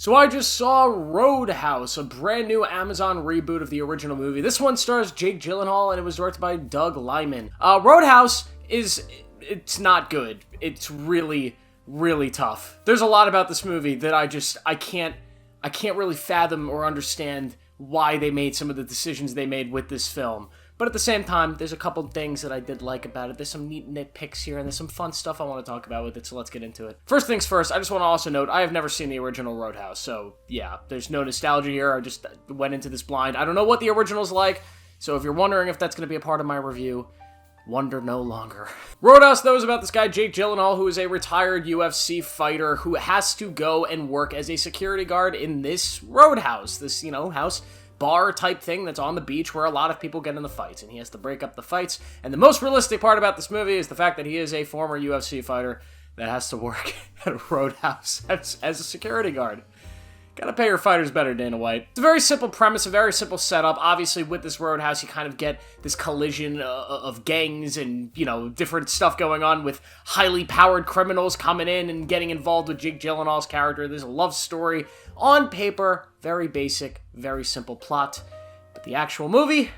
So I just saw RoadHouse, a brand new Amazon reboot of the original movie. This one stars Jake Gyllenhaal and it was directed by Doug Liman. RoadHouse it's not good. It's really, really tough. There's a lot about this movie that I can't really fathom or understand why they made some of the decisions they made with this film. But at the same time, there's a couple things that I did like about it. There's some neat nitpicks here, and there's some fun stuff I want to talk about with it, so let's get into it. First things first, I just want to also note, I have never seen the original RoadHouse, so yeah, there's no nostalgia here. I just went into this blind. I don't know what the original's like, so if you're wondering if that's going to be a part of my review, wonder no longer. RoadHouse, though, is about this guy, Jake Gyllenhaal, who is a retired UFC fighter who has to go and work as a security guard in this roadhouse, this, house bar type thing that's on the beach where a lot of people get in the fights, and he has to break up the fights. And the most realistic part about this movie is the fact that he is a former UFC fighter that has to work at a roadhouse as a security guard. Gotta pay your fighters better, Dana White. It's a very simple premise, a very simple setup. Obviously, with this roadhouse, you kind of get this collision of gangs and, different stuff going on with highly powered criminals coming in and getting involved with Jake Gyllenhaal's character. There's a love story. On paper, very basic, very simple plot. But the actual movie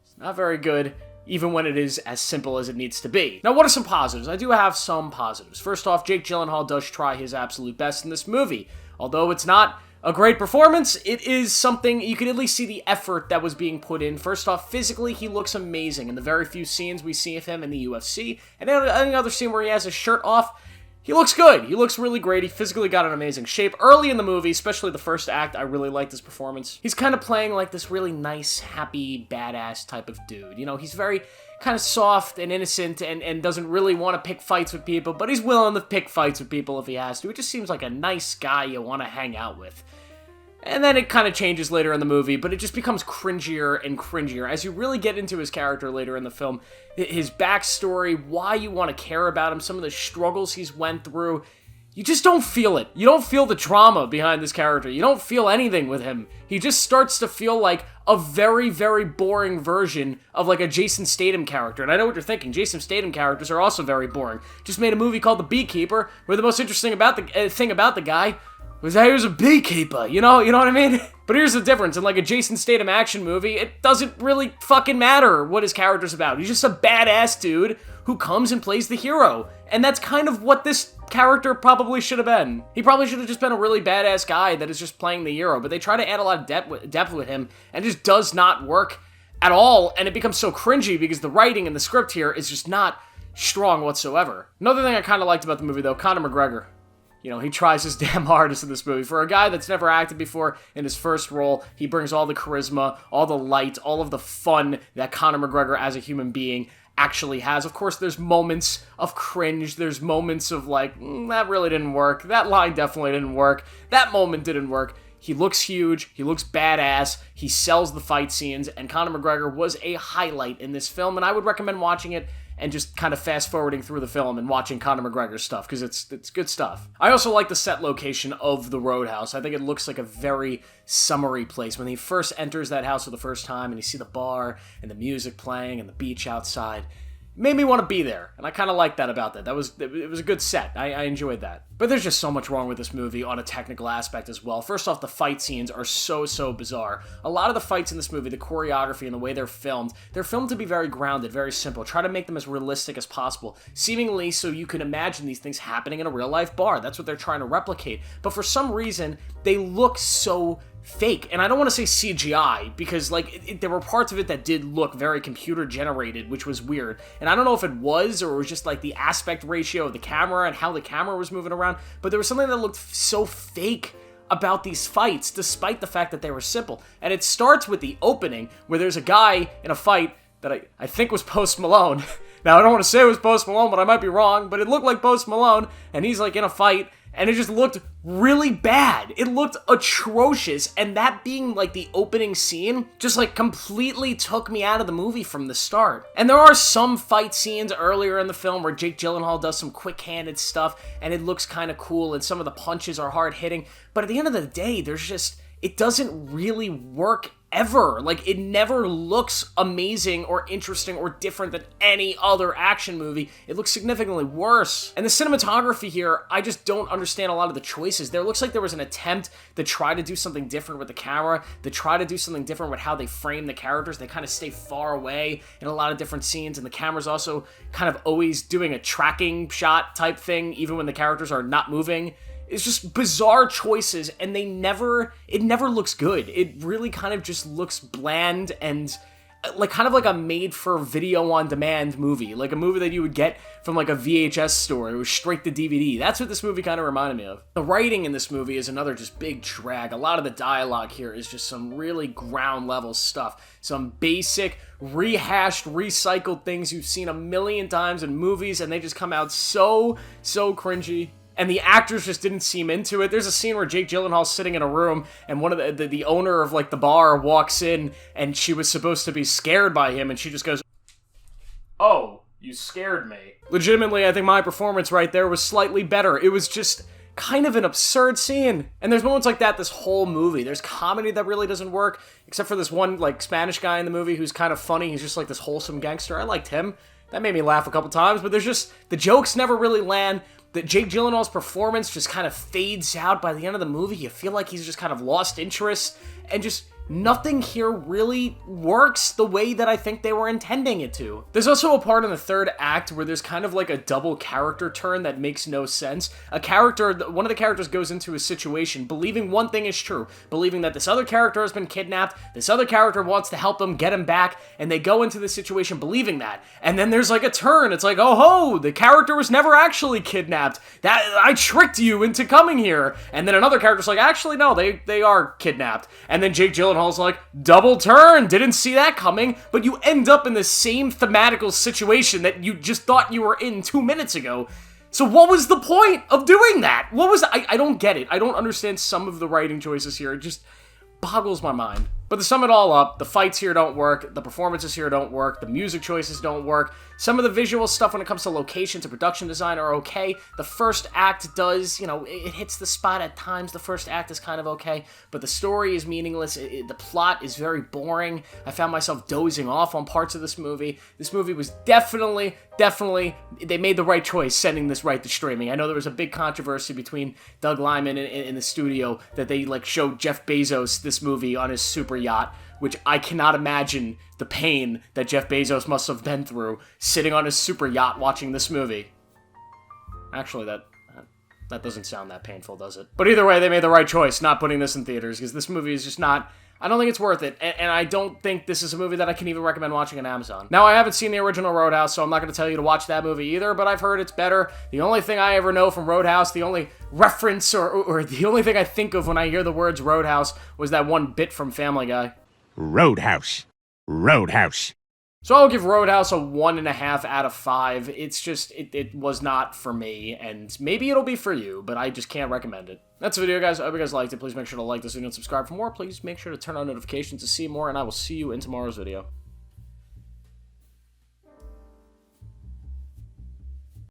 is not very good, even when it is as simple as it needs to be. Now, what are some positives? I do have some positives. First off, Jake Gyllenhaal does try his absolute best in this movie. Although it's not a great performance, it is something, you can at least see the effort that was being put in. First off, physically, he looks amazing. In the very few scenes we see of him in the UFC, and any other scene where he has his shirt off, he looks good. He looks really great. He physically got an amazing shape. Early in the movie, especially the first act, I really liked his performance. He's kind of playing like this really nice, happy, badass type of dude. He's very kind of soft and innocent and doesn't really want to pick fights with people, but he's willing to pick fights with people if he has to. It just seems like a nice guy you want to hang out with. And then it kind of changes later in the movie, but it just becomes cringier and cringier. As you really get into his character later in the film, his backstory, why you want to care about him, some of the struggles he's went through, you just don't feel it. You don't feel the drama behind this character. You don't feel anything with him. He just starts to feel like a very, very boring version of like a Jason Statham character. And I know what you're thinking. Jason Statham characters are also very boring. Just made a movie called The Beekeeper, where the most interesting thing about the guy was that he was a beekeeper, you know what I mean? But here's the difference, in like a Jason Statham action movie, it doesn't really fucking matter what his character's about. He's just a badass dude who comes and plays the hero. And that's kind of what this character probably should have been. He probably should have just been a really badass guy that is just playing the hero, but they try to add a lot of depth with him, and it just does not work at all, and it becomes so cringy because the writing and the script here is just not strong whatsoever. Another thing I kind of liked about the movie, though, Conor McGregor. He tries his damn hardest in this movie. For a guy that's never acted before, in his first role, he brings all the charisma, all the light, all of the fun that Conor McGregor as a human being actually has. Of course, there's moments of cringe. There's moments of like, that really didn't work. That line definitely didn't work. That moment didn't work. He looks huge. He looks badass. He sells the fight scenes. And Conor McGregor was a highlight in this film. And I would recommend watching it and just kind of fast-forwarding through the film and watching Conor McGregor's stuff, because it's good stuff. I also like the set location of the Roadhouse. I think it looks like a very summery place. When he first enters that house for the first time, and you see the bar, and the music playing, and the beach outside, it made me want to be there, and I kind of like that about that. It was a good set. I enjoyed that. But there's just so much wrong with this movie on a technical aspect as well. First off, the fight scenes are so bizarre. A lot of the fights in this movie, the choreography and the way they're filmed to be very grounded, very simple. Try to make them as realistic as possible, seemingly so you can imagine these things happening in a real-life bar. That's what they're trying to replicate. But for some reason, they look so fake. And I don't want to say CGI, because there were parts of it that did look very computer generated, which was weird. And I don't know if it was, or it was just like the aspect ratio of the camera and how the camera was moving around, but there was something that looked so fake about these fights, despite the fact that they were simple. And it starts with the opening, where there's a guy in a fight that I think was Post Malone. Now, I don't want to say it was Post Malone, but I might be wrong, but it looked like Post Malone, and he's like in a fight, and it just looked really bad. It looked atrocious, and that being like the opening scene just like completely took me out of the movie from the start. And there are some fight scenes earlier in the film where Jake Gyllenhaal does some quick-handed stuff, and it looks kind of cool, and some of the punches are hard-hitting, but at the end of the day, it doesn't really work ever. Like, it never looks amazing or interesting or different than any other action movie. It looks significantly worse. And the cinematography here, I just don't understand a lot of the choices. There looks like there was an attempt to try to do something different with the camera, to try to do something different with how they frame the characters. They kind of stay far away in a lot of different scenes, and the camera's also kind of always doing a tracking shot type thing, even when the characters are not moving. It's just bizarre choices, and it never looks good. It really kind of just looks bland and like kind of like a made-for-video-on-demand movie, like a movie that you would get from like a VHS store. It was straight to DVD. That's what this movie kind of reminded me of. The writing in this movie is another just big drag. A lot of the dialogue here is just some really ground-level stuff. Some basic, rehashed, recycled things you've seen a million times in movies, and they just come out so cringy. And the actors just didn't seem into it. There's a scene where Jake Gyllenhaal's sitting in a room, and one of the owner of, like, the bar walks in, and she was supposed to be scared by him, and she just goes, "Oh, you scared me." Legitimately, I think my performance right there was slightly better. It was just kind of an absurd scene. And there's moments like that this whole movie. There's comedy that really doesn't work, except for this one, like, Spanish guy in the movie who's kind of funny. He's just, like, this wholesome gangster. I liked him. That made me laugh a couple times, but there's just, the jokes never really land. That Jake Gyllenhaal's performance just kind of fades out by the end of the movie. You feel like he's just kind of lost interest, and just nothing here really works the way that I think they were intending it to. There's also a part in the third act where there's kind of like a double character turn that makes no sense. One of the characters goes into a situation believing one thing is true, believing that this other character has been kidnapped, this other character wants to help them get him back, and they go into the situation believing that. And then there's like a turn. It's like, oh ho, the character was never actually kidnapped. That I tricked you into coming here. And then another character's like, actually no, they are kidnapped. And then Jake Gyllenhaal's like, double turn, didn't see that coming, but you end up in the same thematical situation that you just thought you were in 2 minutes ago. So what was the point of doing that? I don't get it. I don't understand some of the writing choices here. It just boggles my mind. But to sum it all up, the fights here don't work, the performances here don't work, the music choices don't work, some of the visual stuff when it comes to locations and production design are okay. The first act does, it hits the spot at times. The first act is kind of okay, but the story is meaningless. The plot is very boring. I found myself dozing off on parts of this movie. This movie was definitely, they made the right choice sending this right to streaming. I know there was a big controversy between Doug Liman in the studio that they showed Jeff Bezos this movie on his super yacht, which I cannot imagine the pain that Jeff Bezos must have been through sitting on his super yacht watching this movie. Actually, that doesn't sound that painful, does it? But either way, they made the right choice not putting this in theaters, because this movie is just not... I don't think it's worth it, and I don't think this is a movie that I can even recommend watching on Amazon. Now, I haven't seen the original RoadHouse, so I'm not going to tell you to watch that movie either, but I've heard it's better. The only thing I ever know from RoadHouse, the only reference or the only thing I think of when I hear the words RoadHouse was that one bit from Family Guy. RoadHouse. RoadHouse. So I'll give RoadHouse a 1.5 out of 5. It's just, it was not for me, and maybe it'll be for you, but I just can't recommend it. That's the video, guys. I hope you guys liked it. Please make sure to like this video and subscribe for more. Please make sure to turn on notifications to see more, and I will see you in tomorrow's video.